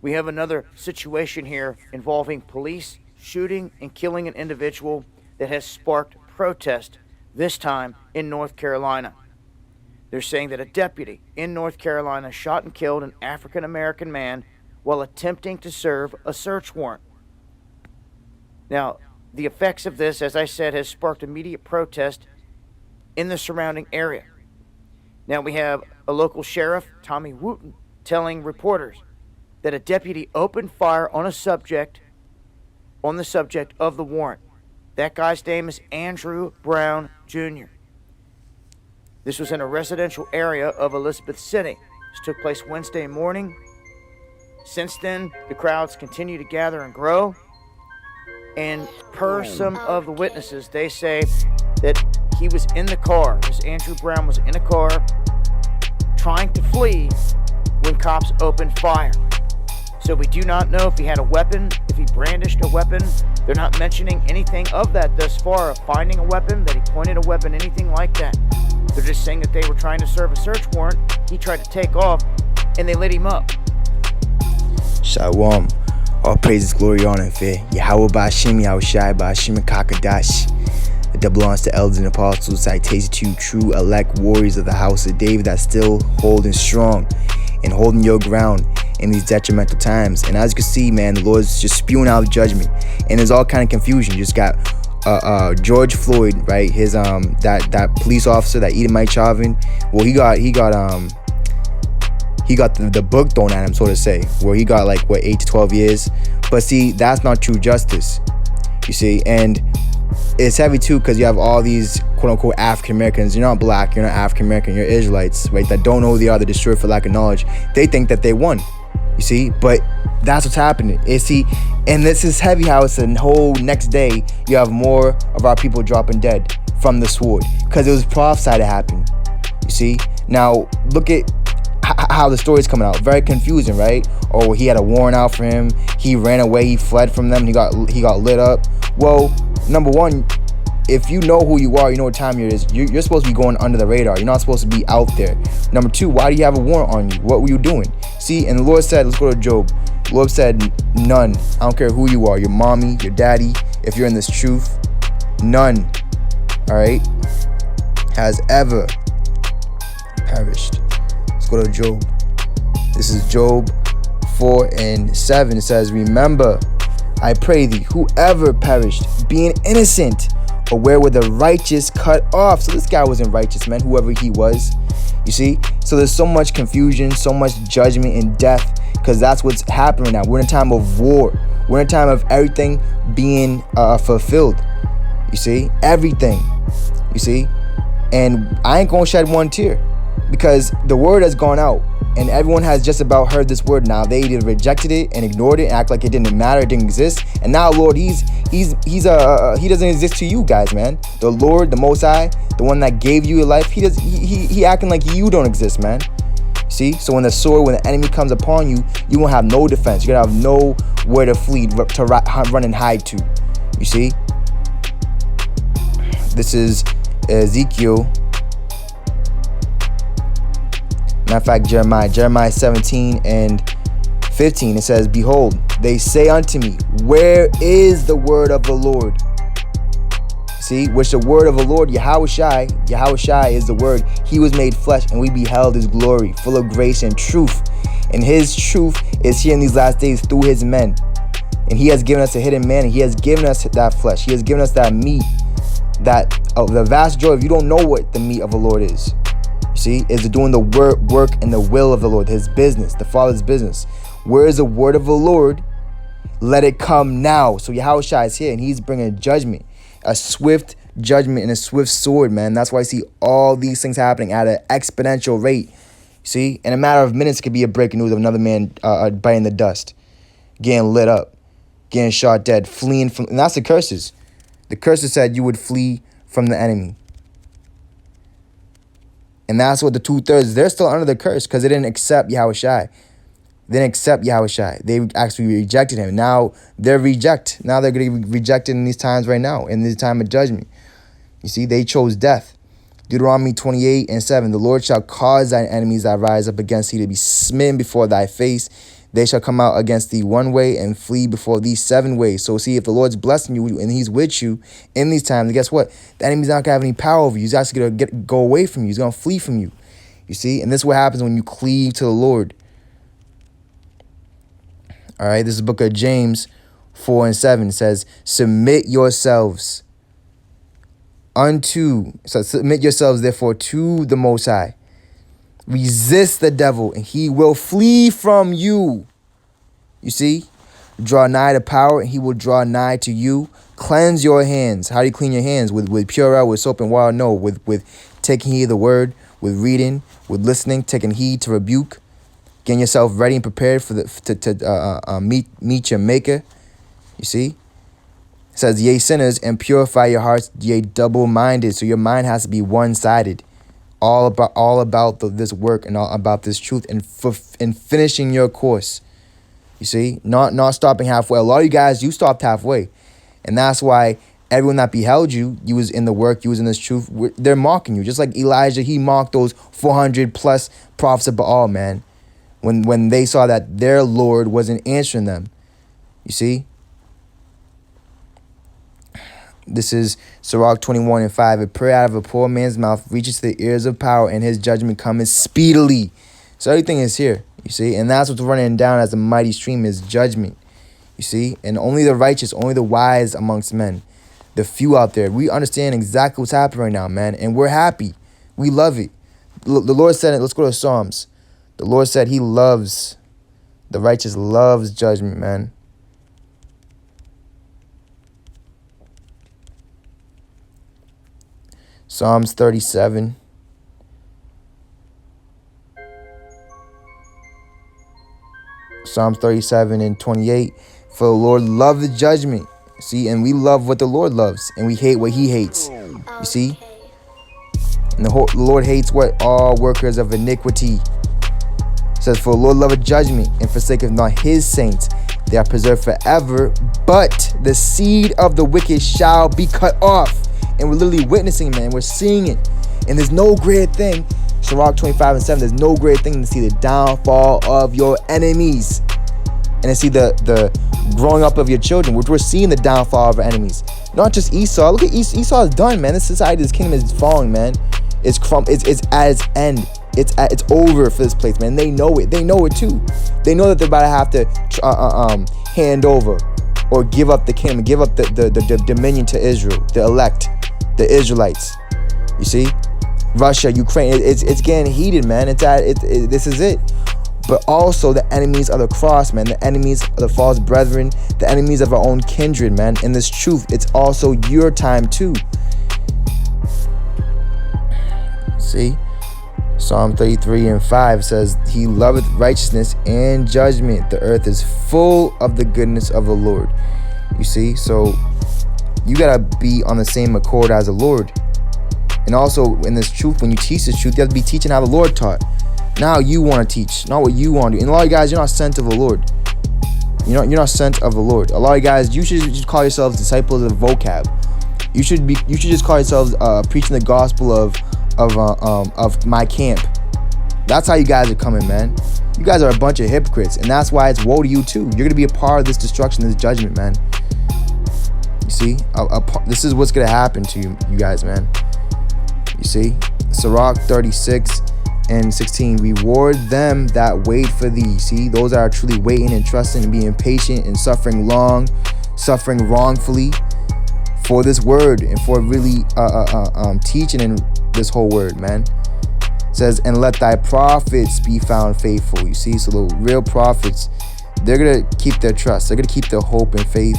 We have another situation here involving police shooting and killing an individual that has sparked protest, this time in North Carolina. They're saying that a deputy in North Carolina shot and killed an African-American man while attempting to serve a search warrant. Now, the effects of this, as I said, has sparked immediate protest in the surrounding area. Now we have a local sheriff, Tommy Wooten, telling reporters that a deputy opened fire on the subject of the warrant. That guy's name is Andrew Brown Jr. This was in a residential area of Elizabeth City. This took place Wednesday morning. Since then, the crowds continue to gather and grow. And per some of the witnesses, they say that he was in the car. This Andrew Brown was in a car trying to flee when cops opened fire. So we do not know if he had a weapon, if he brandished a weapon. They're not mentioning anything of that thus far, of finding a weapon, that he pointed a weapon, anything like that. They're just saying that they were trying to serve a search warrant. He tried to take off, and they lit him up. Shalom. All praises, glory, honor, and fear. Yahawashapat, Yahawashi, Bashim, and Kakadash. That belongs to elders and apostles, citation to you, true elect warriors of the house of David that still holding strong and holding your ground in these detrimental times. And as you can see, man, the Lord's just spewing out judgment, and there's all kind of confusion. You just got George Floyd, right? His that police officer, that Edomite Chauvin. Well, he got the book thrown at him, so to say, where he got 8 to 12 years. But see, that's not true justice, you see. And it's heavy too, because you have all these quote-unquote African Americans. You're not black, you're not African American, you're Israelites, right, that don't know who they are, they're destroyed for lack of knowledge. They think that they won, you see. But that's what's happening. And this is heavy how it's the whole next day you have more of our people dropping dead from the sword, because it was prophesied to happen, you see. Now look at how the story's coming out. Very confusing, right? Oh, he had a warrant out for him, he ran away, he fled from them, he got lit up. Well, number one, if you know who you are, you know what time it is, you're supposed to be going under the radar. You're not supposed to be out there. Number two, why do you have a warrant on you? What were you doing? See, and the Lord said, let's go to Job. The Lord said, none. I don't care who you are, your mommy, your daddy, if you're in this truth, none, all right, has ever perished. Let's go to Job. This is Job 4:7. It says, remember, I pray thee, whoever perished, being innocent, or where were the righteous cut off? So this guy wasn't righteous, man, whoever he was, you see. So there's so much confusion, so much judgment and death, because that's what's happening now. We're in a time of war. We're in a time of everything being fulfilled, you see, everything, you see. And I ain't gonna shed one tear, because the word has gone out, and everyone has just about heard this word now. They either rejected it and ignored it and act like it didn't matter, it didn't exist. And now, Lord, he doesn't exist to you guys, man. The Lord, the Most High, the one that gave you your life, he acting like you don't exist, man. See? So when the enemy comes upon you, you won't have no defense. You're gonna have nowhere to flee, to run and hide to. You see? This is Ezekiel. Matter of fact, Jeremiah 17:15, it says, behold, they say unto me, where is the word of the Lord? See, which the word of the Lord, Yahawashai is the word. He was made flesh, and we beheld his glory, full of grace and truth. And his truth is here in these last days through his men. And he has given us a hidden man, and he has given us that flesh. He has given us that meat, that the vast joy. If you don't know what the meat of the Lord is, see, is doing the work and the will of the Lord, his business, the Father's business. Where is the word of the Lord? Let it come now. So Yahawashi is here, and he's bringing judgment, a swift judgment and a swift sword, man. That's why I see all these things happening at an exponential rate. See, in a matter of minutes, could be a breaking news of another man biting the dust, getting lit up, getting shot dead, fleeing from, and that's the curses. The curses said you would flee from the enemy. And that's what the 2/3, they're still under the curse because they didn't accept Yahawashi. They didn't accept Yahawashi. They actually rejected him. Now they're reject. Now they're going to be rejected in these times right now, in this time of judgment. You see, they chose death. Deuteronomy 28:7, the Lord shall cause thine enemies that rise up against thee to be smitten before thy face. They shall come out against thee one way and flee before thee 7 ways. So see, if the Lord's blessing you and he's with you in these times, guess what? The enemy's not going to have any power over you. He's actually going to go away from you. He's going to flee from you. You see? And this is what happens when you cleave to the Lord. All right, this is the book of James 4:7. It says, submit yourselves therefore to the Most High. Resist the devil and he will flee from you. You see? Draw nigh to power and he will draw nigh to you. Cleanse your hands. How do you clean your hands? With pure oil, with soap and water? No, with taking heed of the word, with reading, with listening, taking heed to rebuke, getting yourself ready and prepared for meet your maker. You see? It says, yea, sinners, and purify your hearts, yea, double-minded. So your mind has to be one-sided. All about this work and all about this truth and finishing your course. You see? Not stopping halfway. A lot of you guys, you stopped halfway. And that's why everyone that beheld you, you was in the work, you was in this truth, they're mocking you. Just like Elijah, he mocked those 400 plus prophets of Baal, man. When they saw that their Lord wasn't answering them. You see? This is Sirach 21:5. A prayer out of a poor man's mouth reaches to the ears of power, and his judgment cometh speedily. So everything is here, you see? And that's what's running down as a mighty stream is judgment, you see? And only the righteous, only the wise amongst men, the few out there, we understand exactly what's happening right now, man. And we're happy. We love it. The Lord said it. Let's go to Psalms. The Lord said he loves, the righteous loves judgment, man. Psalms 37. Psalms 37:28. For the Lord loved the judgment. See, and we love what the Lord loves, and we hate what he hates. You see? And the Lord hates what? All workers of iniquity. It says, for the Lord loveth judgment, and forsaketh not his saints. They are preserved forever, but the seed of the wicked shall be cut off. And we're literally witnessing, man. We're seeing it. And there's no great thing. Sirach 25:7. There's no great thing to see the downfall of your enemies. And to see the growing up of your children, which we're seeing the downfall of our enemies. Not just Esau. Look at Esau is done, man. This society, this kingdom is falling, man. It's at its end. It's over for this place, man. They know it. They know it too. They know that they're about to have to hand over or give up the kingdom, give up the dominion to Israel, the elect. The Israelites, you see, Russia, Ukraine, it's getting heated, man. This is it. But also the enemies of the cross, man. The enemies of the false brethren, the enemies of our own kindred, man. In this truth, it's also your time too. See, Psalm 33:5 says, "He loveth righteousness and judgment. The earth is full of the goodness of the Lord." You see, so you gotta be on the same accord as the Lord. And also in this truth, when you teach this truth, you have to be teaching how the Lord taught. Not how you want to teach, not what you want to do. And a lot of you guys, you're not sent of the Lord. You're not sent of the Lord. A lot of you guys, you should just call yourselves disciples of vocab. You should just call yourselves preaching the gospel of my camp. That's how you guys are coming, man. You guys are a bunch of hypocrites, and that's why it's woe to you too. You're gonna be a part of this destruction, this judgment, man. You see, this is what's gonna happen to you guys, man. You see, Sirach 36:16. Reward them that wait for thee. See, those that are truly waiting and trusting and being patient and suffering wrongfully for this word and for really teaching in this whole word, man. It says, and let thy prophets be found faithful. You see, so the real prophets, they're gonna keep their trust, they're gonna keep their hope and faith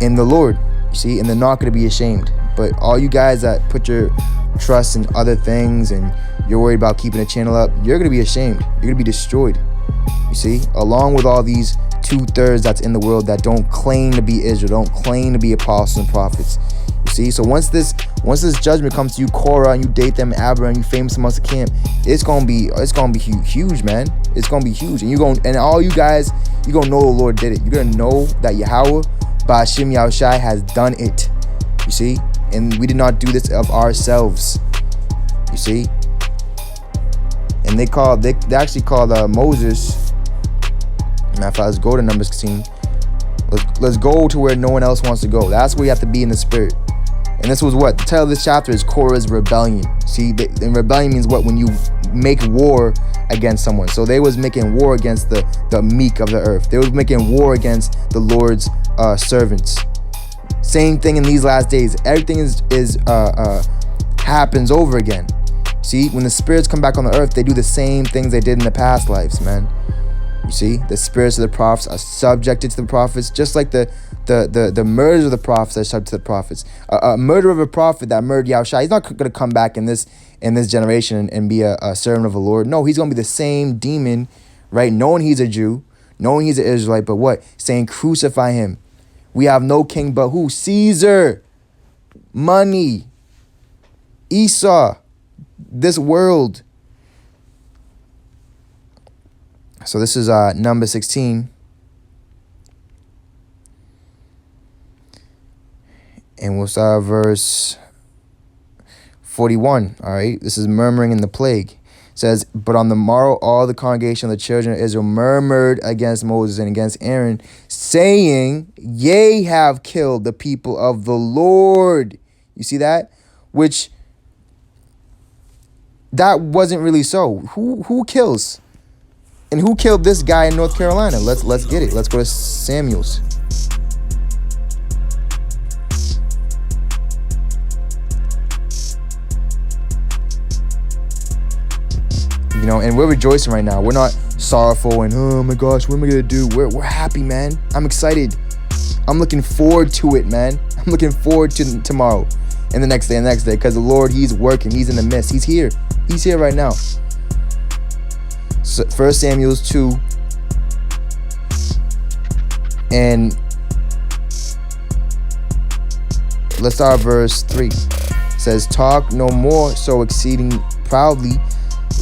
in the Lord. You see, and they're not gonna be ashamed. But all you guys that put your trust in other things and you're worried about keeping the channel up, you're gonna be ashamed. You're gonna be destroyed. You see, along with all these 2/3 that's in the world that don't claim to be Israel, don't claim to be apostles and prophets. You see, so once this judgment comes to you, Korah, and you date them, Abra, and you famous amongst the camp, it's gonna be huge, man. It's gonna be huge, and all you guys, you're gonna know the Lord did it. You're gonna know that Yahweh, Ba'ashim Yahushai, has done it. You see, and we did not do this of ourselves. You see, and they actually called Moses Matter of fact, let's go to Numbers 16. Let's go to where no one else wants to go. That's where you have to be in the spirit. And this was what? The title of this chapter is Korah's rebellion. See, and rebellion means what? When you make war against someone. So they was making war against the meek of the earth. They was making war against the Lord's servants. Same thing in these last days. Everything is happens over again. See, when the spirits come back on the earth, they do the same things they did in the past lives, man. You see, the spirits of the prophets are subjected to the prophets, just like the murders of the prophets are subject to the prophets. A murder of a prophet that murdered Yahawashapat, he's not going to come back in this generation and be a servant of the Lord. No, he's going to be the same demon, right? Knowing he's a Jew, knowing he's an Israelite, but what? Saying, crucify him. We have no king but who? Caesar. Money. Esau. This world. So this is number 16. And we'll start verse 41. All right. This is murmuring in the plague. It says, but on the morrow, all the congregation of the children of Israel murmured against Moses and against Aaron, saying, ye have killed the people of the Lord. You see that? Which that wasn't really so. Who kills? And who killed this guy in North Carolina? Let's get it. Let's go to Samuel's. You know, and we're rejoicing right now. We're not sorrowful and, oh my gosh, what am I gonna do? We're happy, man. I'm excited. I'm looking forward to it, man. I'm looking forward to tomorrow and the next day, because the Lord, he's working. He's in the midst. He's here. He's here right now. So 1 Samuel 2. And let's start verse 3. It says, talk no more so exceeding proudly.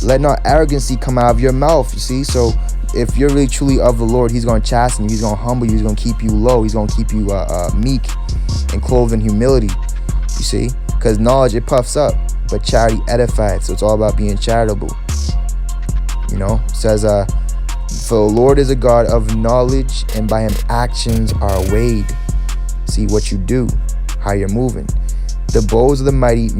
Let not arrogancy come out of your mouth. You see, so if you're really truly of the Lord, he's going to chasten you. He's going to humble you. He's going to keep you low. He's going to keep you meek and clothed in humility. You see, because knowledge, it puffs up, but charity edifies. So it's all about being charitable. You know, it says, for the Lord is a God of knowledge, and by him actions are weighed. See what you do, how you're moving. The bows of the mighty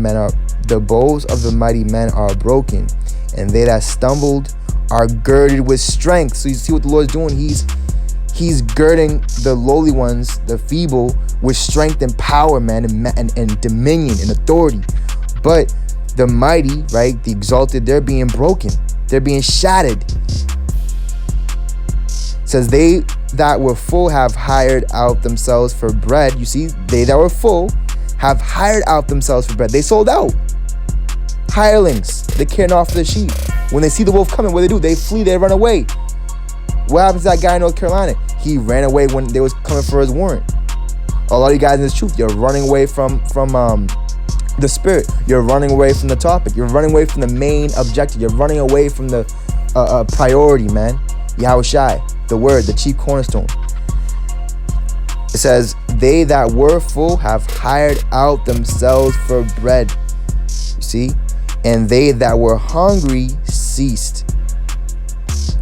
men are broken, and they that stumbled are girded with strength. So you see what the Lord's doing? He's girding the lowly ones, the feeble, with strength and power, man, and dominion and authority. But the mighty, right, the exalted, they're being broken. They're being shattered. It says, they that were full have hired out themselves for bread. You see, they that were full have hired out themselves for bread. They sold out. Hirelings, they care not for the sheep. When they see the wolf coming, what do? They flee, they run away. What happens to that guy in North Carolina? He ran away when they was coming for his warrant. A lot of you guys in this truth, you're running away from the spirit. You're running away from the topic. You're running away from the main objective. You're running away from the priority, man. Yahawashi, the word, the chief cornerstone. It says, they that were full have hired out themselves for bread. You see? And they that were hungry ceased.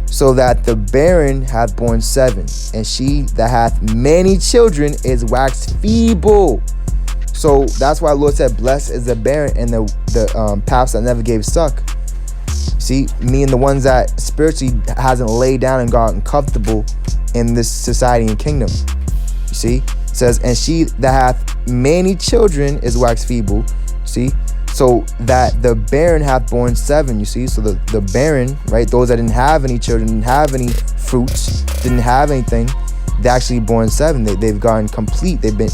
So that the barren hath borne 7, and she that hath many children is waxed feeble. So that's why the Lord said, blessed is the barren and the paps that never gave suck. See, meaning the ones that spiritually hasn't laid down and gotten comfortable in this society and kingdom. You see, it says, and she that hath many children is waxed feeble. See, so that the barren hath borne 7. You see, so the barren, right, those that didn't have any children, didn't have any fruits, didn't have anything, they actually born 7. They've gotten complete. They've been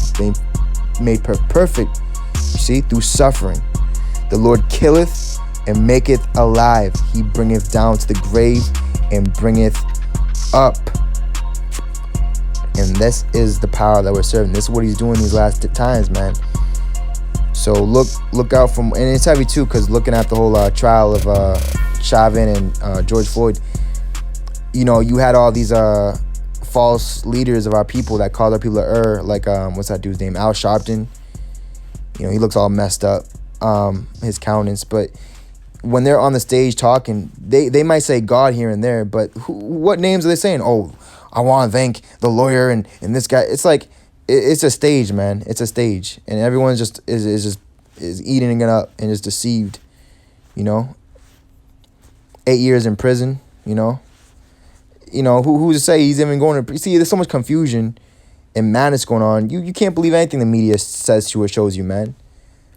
made perfect. You see, through suffering. The Lord killeth and maketh alive. He bringeth down to the grave and bringeth up. And this is the power that we're serving. This is what he's doing these last times, man. So look out from, and it's heavy too, because looking at the whole trial of Chauvin and George Floyd, you know, you had all these false leaders of our people that called our people to like what's that dude's name, Al Sharpton. You know, he looks all messed up, his countenance. But when they're on the stage talking, they might say God here and there, but what names are they saying? Oh, I want to thank the lawyer and this guy. It's like, it's a stage, man. It's a stage. And everyone's just is eating it up and is deceived, you know. 8 years in prison, you know. Who's to say he's even going to... See, there's so much confusion and madness going on. You can't believe anything the media says to you or shows you, man.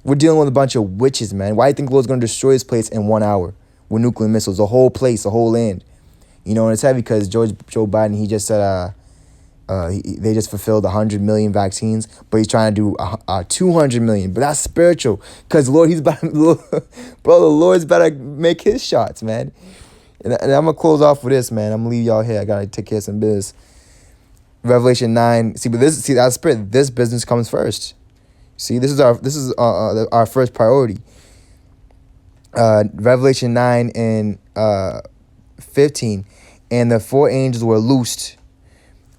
We're dealing with a bunch of witches, man. Why do you think the Lord's going to destroy this place in 1 hour with nuclear missiles? The whole place, the whole land. You know, and it's heavy because Joe Biden, he just said they just fulfilled 100 million vaccines, but he's trying to do 200 million. But that's spiritual because Lord, the Lord's about to make his shots, man. And I'm going to close off with this, man. I'm going to leave y'all here. I got to take care of some business. Revelation 9. That's spirit. This business comes first. See, this is our first priority. Revelation 9 and 15. And the 4 angels were loosed,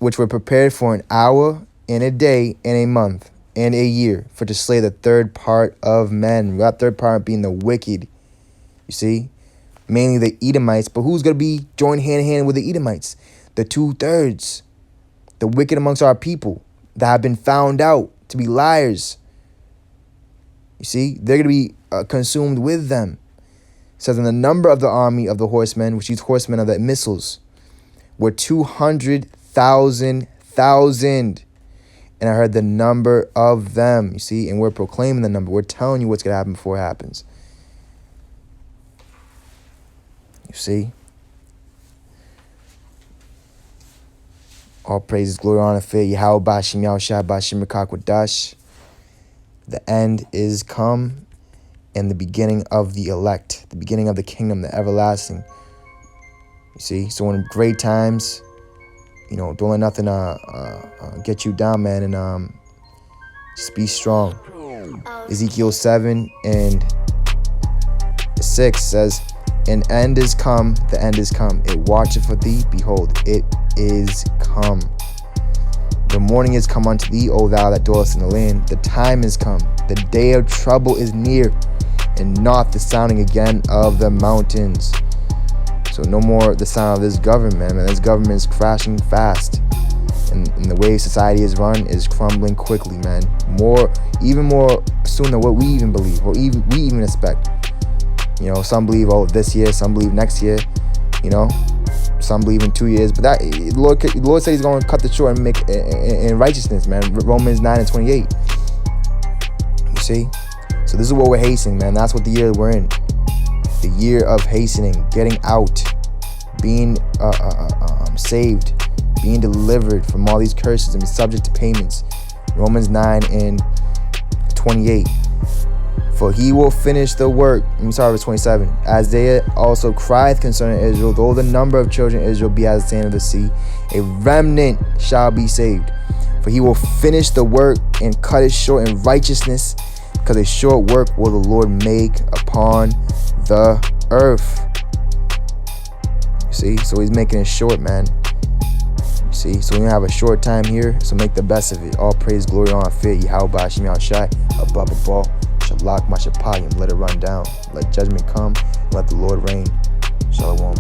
which were prepared for an hour and a day and a month and a year for to slay the third part of men. That third part being the wicked. You see? Mainly the Edomites. But who's going to be joined hand in hand with the Edomites? The 2/3. The wicked amongst our people that have been found out to be liars. You see? They're going to be consumed with them. It says, in the number of the army of the horsemen, which these horsemen of the missiles, were 200,000. And I heard the number of them. You see? And we're proclaiming the number. We're telling you what's going to happen before it happens. You see? All praises, glory, honor, fear. Yahawashapat. The end is come. And the beginning of the elect, the beginning of the kingdom, the everlasting. You see, so in great times, don't let nothing get you down, man, and just be strong. Ezekiel 7 and 6 says, "An end is come, the end is come. It watcheth for thee, behold, it is come. The morning is come unto thee, O thou that dwellest in the land. The time is come, the day of trouble is near, and not the sounding again of the mountains." So no more the sound of this government, man. This government is crashing fast. And the way society is run is crumbling quickly, man. Even more soon than what we even believe, or we even expect. Some believe, this year, some believe next year, some believe in 2 years. But that the Lord said he's going to cut the short and make in righteousness, man. Romans 9 and 28. You see? So this is what we're hastening, man. That's what the year we're in. The year of hastening, getting out, being saved, being delivered from all these curses and subject to payments. Romans 9 and 28. For he will finish the work. Verse 27. Isaiah also crieth concerning Israel, though the number of children of Israel be as the sand of the sea, a remnant shall be saved. For he will finish the work and cut it short in righteousness, because a short work will the Lord make upon the earth. You see? So he's making it short, man. You see? So we're going to have a short time here, so make the best of it. All praise, glory, honor, fear. Yahawashapat. Above all. Shalak Mashapayim. Let it run down. Let judgment come. Let the Lord reign. Shalom.